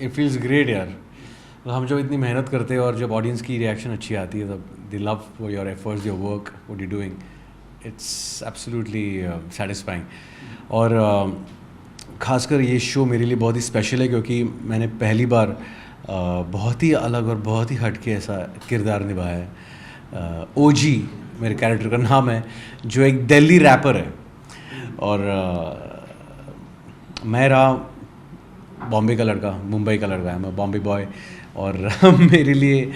It feels great यार। हम जब इतनी मेहनत करते हैं और जब ऑडियंस की रिएक्शन अच्छी आती है तब दे love your efforts, your work, what you doing, it's absolutely satisfying. और ख़ासकर ये शो मेरे लिए बहुत ही स्पेशल है क्योंकि मैंने पहली बार बहुत ही अलग और बहुत ही हटके ऐसा किरदार निभाया है। ओजी मेरे कैरेक्टर का नाम है, जो एक दिल्ली रैपर है। और मैं रहा बॉम्बे का लड़का, मुंबई का लड़का है, मैं बॉम्बे बॉय। और मेरे लिए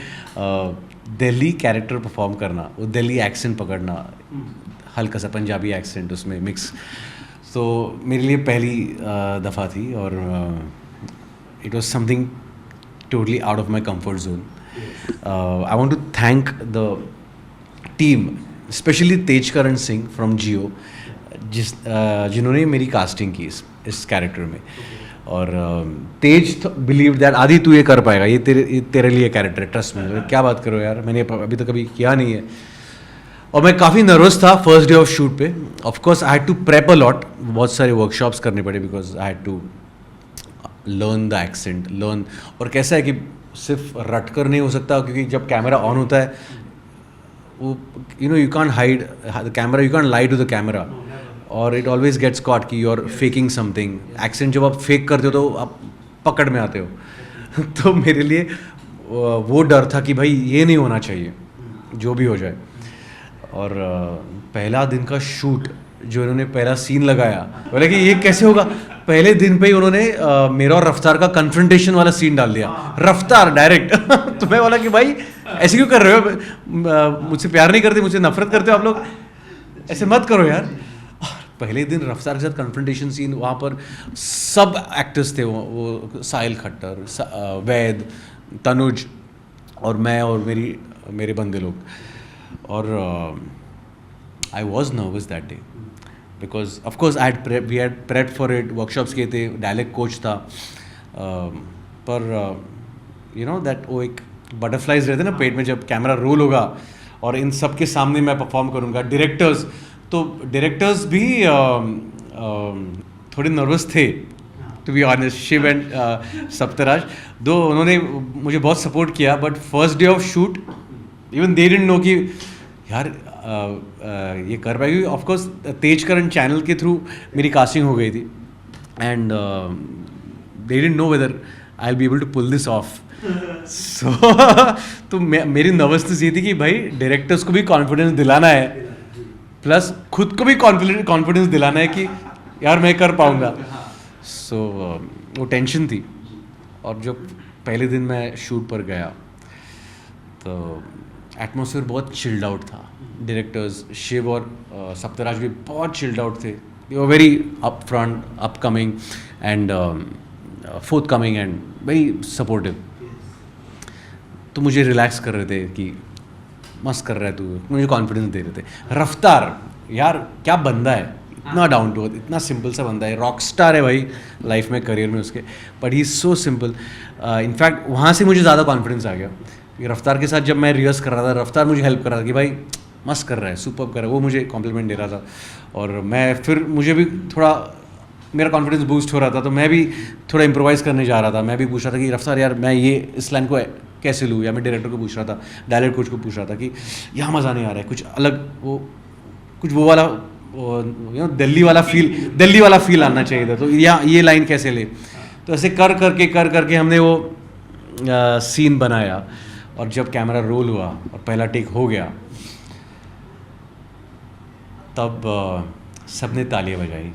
दिल्ली कैरेक्टर परफॉर्म करना, वो दिल्ली एक्सेंट पकड़ना, हल्का सा पंजाबी एक्सेंट उसमें मिक्स, तो मेरे लिए पहली दफ़ा थी और it was something totally out of my comfort zone. I want to thank the team, specially Tejkaran Singh from Jio, जिन्होंने मेरी कास्टिंग की इस कैरेक्टर में। और तेज बिलीव दैट आदि तू ये कर पाएगा, ये तेरे लिए कैरेक्टर है, ट्रस्ट में। क्या बात करो यार, मैंने अभी तक कभी किया नहीं है। और मैं काफ़ी नर्वस था फर्स्ट डे ऑफ शूट पे। Of course I had to prep a lot, बहुत सारे वर्कशॉप्स करने पड़े because I had to learn the accent, learn. और कैसा है कि सिर्फ रट कर नहीं हो सकता, क्योंकि जब कैमरा ऑन होता है वो you can't hide the camera, you can't lie to the camera, और इट ऑलवेज गेट्स कॉट कि you are faking something. Accent जब आप फेक करते हो तो आप पकड़ में आते हो। तो मेरे लिए वो डर था कि भाई ये नहीं होना चाहिए जो भी हो जाए। और पहला दिन का शूट जो इन्होंने पहला सीन लगाया, बोले कि ये कैसे होगा। पहले दिन पे ही उन्होंने मेरा और रफ्तार का कन्फ्रंटेशन वाला सीन डाल दिया, रफ्तार डायरेक्ट। तो मैं बोला कि भाई ऐसे क्यों कर रहे हो, मुझसे प्यार नहीं करते, मुझसे नफरत करते हो आप लोग, ऐसे मत करो यार। पहले दिन रफ्तार के साथ कन्फ्रंटेशन सीन, वहाँ पर सब एक्टर्स थे, वो साहिल खट्टर, वैद, तनुज और मैं और मेरे बंदे लोग। और I was nervous that day because of course we had prepped for it, workshops किए थे, डायलेक्ट कोच था। पर यू नो दैट वो एक बटरफ्लाइज रहते ना पेट में जब कैमरा रोल होगा और इन सब के सामने मैं परफॉर्म करूँगा। डायरेक्टर्स भी थोड़े नर्वस थे, to be honest. Shiv and Saptraj, दो उन्होंने मुझे बहुत सपोर्ट किया, but first day of shoot even they didn't know कि यार ये कर पाएगी। ऑफकोर्स तेजकरण चैनल के थ्रू मेरी कास्टिंग हो गई थी, and they didn't know whether I will be able to pull this off. So तो मेरी नर्वसनेस ये थी कि भाई डायरेक्टर्स को भी कॉन्फिडेंस दिलाना है, प्लस खुद को भी कॉन्फिडेंस दिलाना है कि यार मैं कर पाऊँगा। सो वो टेंशन थी। और जब पहले दिन मैं शूट पर गया तो एटमॉस्फेयर बहुत चिल्ड आउट था। डायरेक्टर्स शिव और सप्तराज भी बहुत चिल्ड आउट थे। They were very upfront, upcoming and forthcoming and very supportive. तो मुझे रिलैक्स कर रहे थे कि मस्त कर रहा है तू, मुझे कॉन्फिडेंस दे रहे थे। रफ्तार यार क्या बंदा है, इतना डाउन टू अर्थ, इतना सिंपल सा बंदा है, रॉक स्टार है भाई लाइफ में, करियर में उसके, but he is so simple. In fact वहाँ से मुझे ज़्यादा कॉन्फिडेंस आ गया। रफ्तार के साथ जब मैं रिहर्स कर रहा था, रफ्तार मुझे हेल्प कर रहा था कि भाई मस्त कर रहा है, सुपर कर रहा है, वो मुझे कॉम्प्लीमेंट दे रहा था। और मैं फिर मुझे भी थोड़ा मेरा कॉन्फिडेंस बूस्ट हो रहा था, तो मैं भी थोड़ा इम्प्रोवाइज़ करने जा रहा था। मैं भी पूछ रहा था कि रफ्तार यार मैं ये इस लाइन को कैसे लूँ, या मैं डायरेक्टर को पूछ रहा था, डायरेक्ट कोच को पूछ रहा था कि यहाँ मज़ा नहीं आ रहा है, कुछ अलग, वो वाला दिल्ली वाला फील आना चाहिए था, तो यहाँ ये लाइन कैसे ले। तो ऐसे कर करके हमने वो सीन बनाया। और जब कैमरा रोल हुआ और पहला टेक हो गया, तब सबने तालियां बजाई।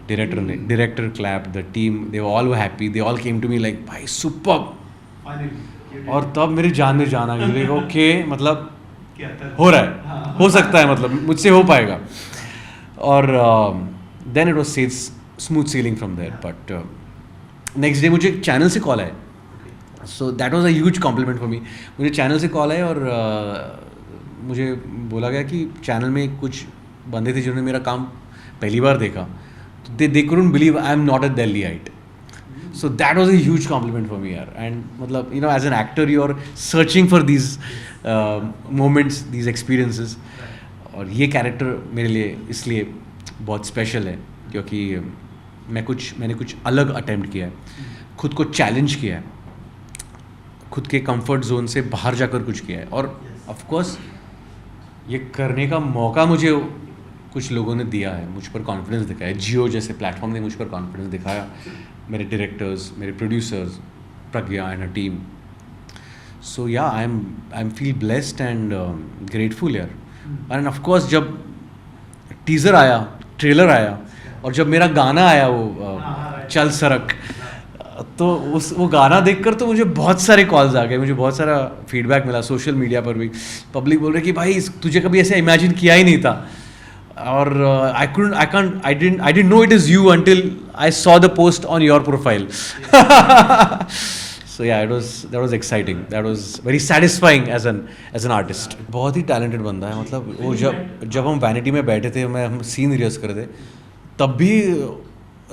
Director clap, the team, they all were happy, they all came to me like भाई सुपर्ब। और तब मेरी जान में जान आ गई, ओके मतलब हो रहा है, हो सकता है, मतलब मुझसे हो पाएगा। और then it was smooth sailing from there. But next day मुझे चैनल से कॉल आया, so that was a huge compliment for me. मुझे चैनल से कॉल आया और मुझे बोला गया कि चैनल में कुछ बंदे थे जिन्होंने मेरा काम पहली बार देखा, तो they couldn't believe I am not a Delhiite. So that was a huge compliment for me यार. And मतलब as an actor you are searching for these moments, these experiences. और ये कैरेक्टर मेरे लिए इसलिए बहुत स्पेशल है क्योंकि मैंने कुछ अलग अटेम्प्ट किया है, खुद को चैलेंज किया है, खुद के कंफर्ट जोन से बाहर जाकर कुछ किया है। और ऑफ कोर्स ये करने का मौका मुझे कुछ लोगों ने दिया है, मुझ पर कॉन्फिडेंस दिखाया। जियो जैसे प्लेटफॉर्म ने मुझ पर कॉन्फिडेंस दिखाया, मेरे डायरेक्टर्स, मेरे producers, Pragya and a team. So yeah I am feel blessed and grateful यार। एंड ऑफ कोर्स जब टीज़र आया, ट्रेलर आया और जब मेरा गाना आया वो चल सरक, तो वो गाना देखकर तो मुझे बहुत सारे कॉल्स आ गए, मुझे बहुत सारा फीडबैक मिला सोशल मीडिया पर भी। पब्लिक बोल रहे कि भाई तुझे कभी ऐसे इमेजिन किया ही नहीं था। और I didn't know it is you until I saw the post on your profile. So yeah that was exciting, that was very satisfying as an artist. बहुत ही टैलेंटेड बंदा है। मतलब वो जब हम वैनिटी में बैठे थे, हम सीन रिहर्स कर रहे थे, तब भी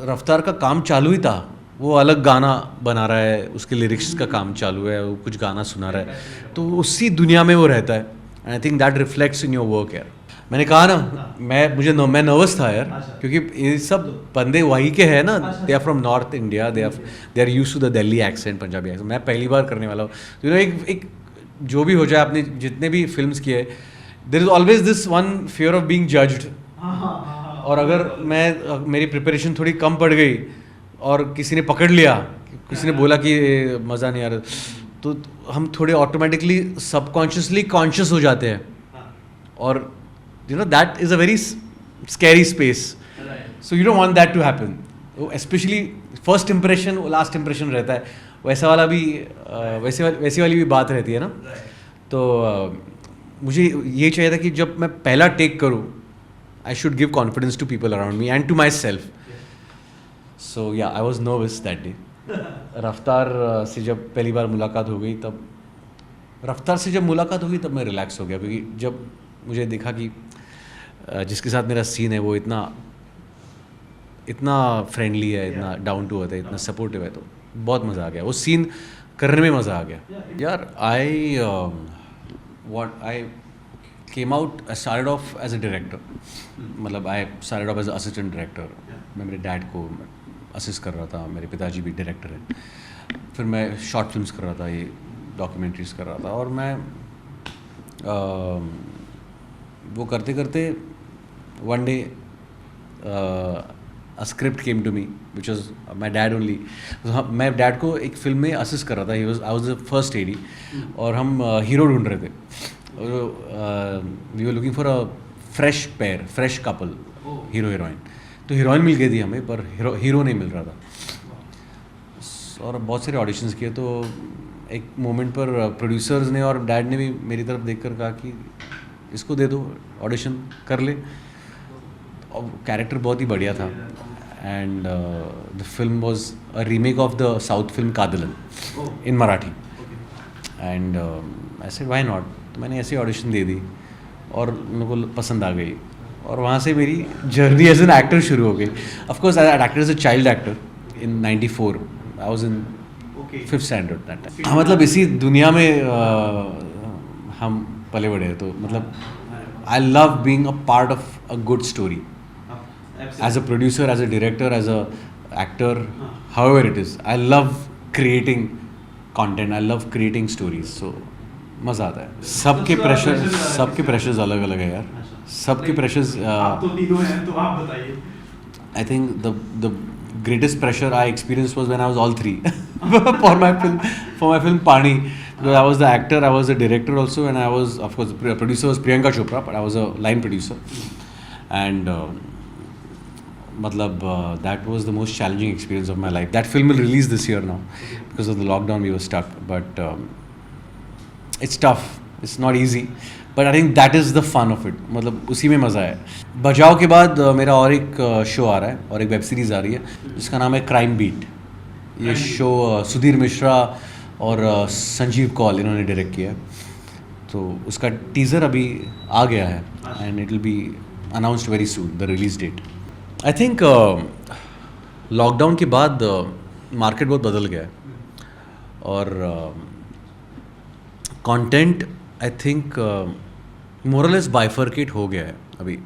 रफ्तार का काम चालू ही था। वो अलग गाना बना रहा है, उसके लिरिक्स का काम चालू है, वो कुछ गाना सुना रहा है, तो उसी दुनिया में वो रहता है। And I think that reflects in your work यार। मैंने कहा ना, मैं नर्वस था यार, क्योंकि ये सब बंदे वहीं के हैं ना, they are from north India, they are used to the Delhi accent, Punjabi accent. मैं पहली बार करने वाला हूँ। यू नो, एक जो भी हो जाए, आपने जितने भी फिल्म्स किए, there is always this one fear of being judged. और अगर मेरी प्रिपरेशन थोड़ी कम पड़ गई और किसी ने पकड़ लिया, किसी ने बोला कि मज़ा नहीं आ रहा, तो हम थोड़े ऑटोमेटिकली सबकॉन्शियसली कॉन्शियस हो जाते हैं। और you know that is a very scary space, so you don't want that to happen. Specially first impression last impression रहता है, वैसा वाला भी वैसी वाली भी बात रहती है ना। तो मुझे ये चाहिए था कि जब मैं पहला टेक करूँ, I should give confidence to people around me and to myself. So yeah I was nervous that day. रफ्तार से जब पहली बार मुलाकात हो गई, तब मैं रिलैक्स हो गया, क्योंकि जब मुझे देखा कि जिसके साथ मेरा सीन है वो इतना फ्रेंडली है, इतना डाउन टू अर्थ है, इतना सपोर्टिव है, तो बहुत मज़ा आ गया। वो सीन करने में मज़ा आ गया यार। I came out, I started off as a director. मतलब I started off as a assistant director. मैं मेरे डैड को असिस्ट कर रहा था, मेरे पिताजी भी डायरेक्टर हैं। फिर मैं शॉर्ट फिल्म्स कर रहा था, ये डॉक्यूमेंट्रीज कर रहा था, और मैं वो करते करते one day a script came to me which was my dad only. मैं डैड को एक फिल्म में असिस्ट कर रहा था, I was the first AD, और हम हीरो ढूंढ रहे थे। We were looking for a fresh couple, hero heroine. तो हीरोइन मिल गई थी हमें, पर हीरो नहीं मिल रहा था। और बहुत सारे ऑडिशंस किए, तो एक मोमेंट पर प्रोड्यूसर्स ने और डैड ने भी मेरी तरफ देखकर कहा कि इसको दे दो, ऑडिशन कर ले। और कैरेक्टर बहुत ही बढ़िया था। And the film was a remake of the south film Kadhalan in Marathi. And I said why not. तो मैंने ऐसे ऑडिशन दे दी और उन लोगों को पसंद आ गई, और वहाँ से मेरी जर्नी एज एन एक्टर शुरू हो गई। Of course I actor as a child actor in 94। I was in 5th standard that time. हाँ, मतलब इसी दुनिया में हम पले बड़े हैं, तो मतलब I love being a part of a good story as a producer, as a director, as a actor, however it is. I love creating content, I love creating stories. So मज़ा आता है। सबके प्रेशर्स अलग अलग है यार, सबके pressures. आप तो तीनों हैं, तो आप बताइए। I think the greatest pressure I experienced was when I was all three for my film Pani, because I was the actor, I was the director also, and I was, of course, the producer was Priyanka Chopra, but I was a line producer. And that was the most challenging experience of my life. That film will release this year now, because of the lockdown we were stuck, but it's tough, it's not easy, but I think that is the fun of it. मतलब उसी में मज़ा है। बजाओ के बाद मेरा और एक शो आ रहा है, और एक वेब सीरीज़ आ रही है जिसका नाम है क्राइम बीट। ये शो सुधीर मिश्रा और संजीव कौल इन्होंने डायरेक्ट किया है। तो उसका टीज़र अभी आ गया है, and it will be announced very soon, the release date. I think lockdown के बाद मार्केट बहुत बदल गया है, और content I think more or less bifurcate हो गया है अभी।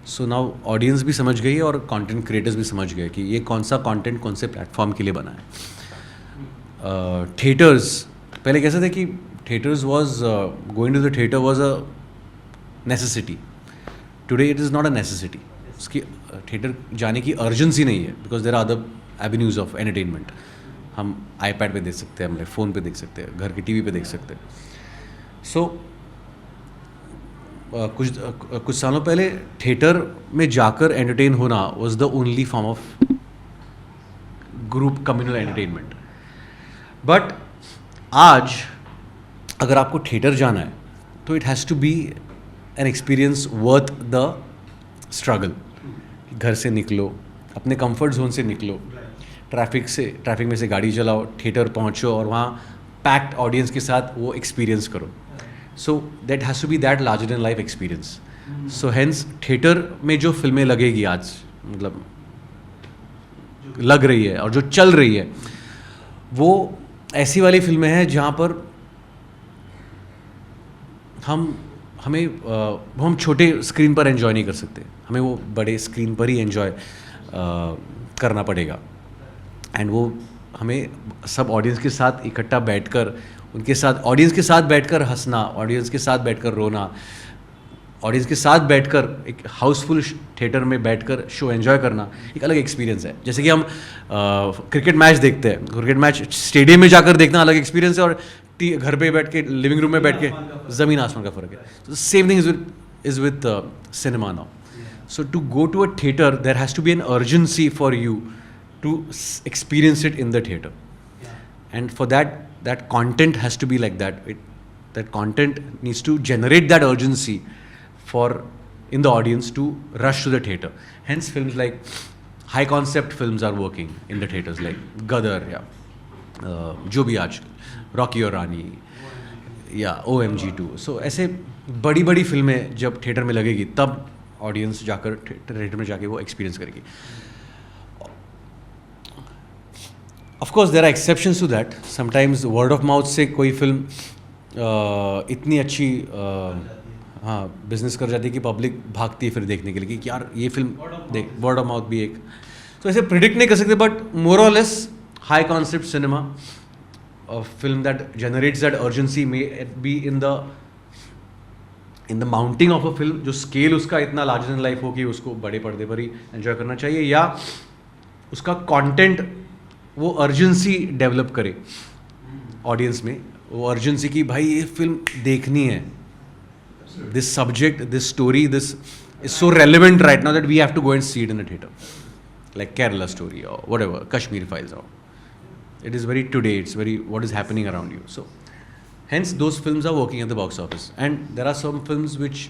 सो नाउ ऑडियंस भी समझ गई है, और कंटेंट क्रिएटर्स भी समझ गए कि ये कौन सा कंटेंट कौन से प्लेटफॉर्म के लिए बना है। थिएटर्स पहले कैसे थे कि theatres was going to the theatre was a necessity. Today it is not a necessity. उसकी थिएटर जाने की अर्जेंसी नहीं है because there are other avenues of entertainment. हम आईपैड पे देख सकते हैं, हमारे फ़ोन पे देख सकते हैं, घर की टीवी पे देख सकते हैं. सो कुछ सालों पहले थिएटर में जाकर एंटरटेन होना was the only form of group communal entertainment. But आज अगर आपको थिएटर जाना है तो it has to be an experience worth the struggle. घर से निकलो, अपने कंफर्ट जोन से निकलो, ट्रैफिक में से गाड़ी चलाओ, थिएटर पहुंचो और वहाँ पैक्ड ऑडियंस के साथ वो एक्सपीरियंस करो. So that has to be that larger than life experience. So hence theatre में जो फिल्में लगेगी आज, मतलब लग रही है और जो चल रही है, वो ऐसी वाली फिल्में हैं जहाँ पर हम छोटे स्क्रीन पर एंजॉय नहीं कर सकते. हमें वो बड़े स्क्रीन पर ही एंजॉय करना पड़ेगा. एंड वो हमें सब ऑडियंस के साथ इकट्ठा बैठकर उनके साथ ऑडियंस के साथ बैठकर हंसना, ऑडियंस के साथ बैठकर रोना, ऑडियंस के साथ बैठकर एक हाउसफुल थिएटर में बैठकर शो एंजॉय करना एक अलग एक्सपीरियंस है. जैसे कि हम क्रिकेट मैच देखते हैं, क्रिकेट मैच स्टेडियम में जाकर देखना अलग एक्सपीरियंस है और घर पे बैठ के लिविंग रूम में बैठ के ज़मीन आसमान का फ़र्क है. तो same thing is with cinema now. So to go to a theatre there has to be an urgency for you to experience it in the theatre. And for that content has to be like that. That content needs to generate that urgency in the audience to rush to the theater. Hence films like high concept films are working in the theaters like Gadar या जो भी आज Rocky और रानी या OMG2. So ऐसे बड़ी बड़ी फिल्में जब थिएटर में लगेगी तब ऑडियंस जाकर थिएटर में जाके वो एक्सपीरियंस करेगी. Of course there are exceptions to that. Sometimes word of mouth से कोई फिल्म इतनी अच्छी हाँ बिजनेस कर जाती है कि पब्लिक भागती है फिर देखने के लिए कि यार ये फिल्म देख. वर्ड ऑफ माउथ भी एक. तो ऐसे प्रिडिक्ट नहीं कर सकते बट मोर और less high concept cinema, film that generates that urgency may be in the mounting of a film, जो स्केल उसका इतना लार्जर देन लाइफ हो कि उसको बड़े पर्दे पर ही एंजॉय करना चाहिए, या उसका कंटेंट वो अर्जेंसी डेवलप करे ऑडियंस में, वो अर्जेंसी की भाई ये फिल्म देखनी है, this subject, this story, this is so relevant right now that we have to go and see it in a theatre, like Kerala Story और व्हाटएवर, कश्मीर फाइल्स और it is very today, it's very what is happening around you. So hence those films are working at the box office, and there are some films which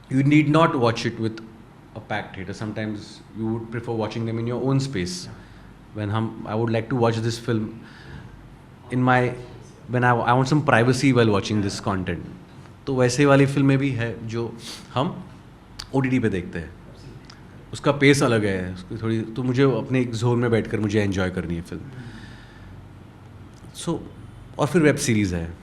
you need not watch it with a packed theater. Sometimes you would prefer watching them in your own space. When I would like to watch this film in my when I want some privacy while watching this content. तो वैसे वाली फिल्में भी है जो हम OTT पे देखते हैं, उसका पेस अलग है, उसकी थोड़ी, तो मुझे अपने एक जोन में बैठकर मुझे एंजॉय करनी है फिल्म. सो और फिर वेब सीरीज़ है,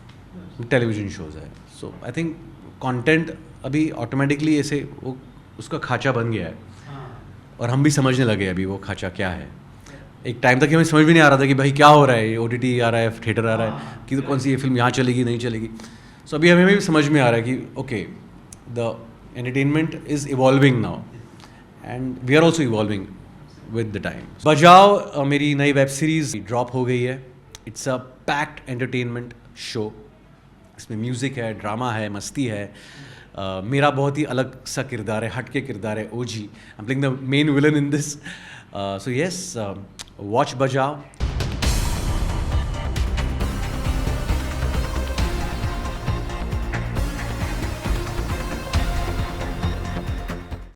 टेलीविज़न शोज़ है. सो आई थिंक कंटेंट अभी ऑटोमेटिकली ऐसे वो उसका खाचा बन गया है, और हम भी समझने लगे अभी वो खाचा क्या है. एक टाइम तक हमें समझ भी नहीं आ रहा था कि भाई क्या हो रहा है, ये OTT आ रहा है, थिएटर आ रहा है, कि तो कौन सी ये फिल्म यहाँ चलेगी नहीं चलेगी. सो अभी हमें भी समझ में आ रहा है कि okay, the entertainment is evolving now and we are also evolving with the time. Bajao मेरी नई वेब सीरीज़ ड्रॉप हो गई है. It's a packed entertainment show. इसमें म्यूज़िक है, ड्रामा है, मस्ती है. मेरा बहुत ही अलग सा किरदार है, हट के किरदार है, OG. I am playing the main villain in this. So yes, watch बजाओ.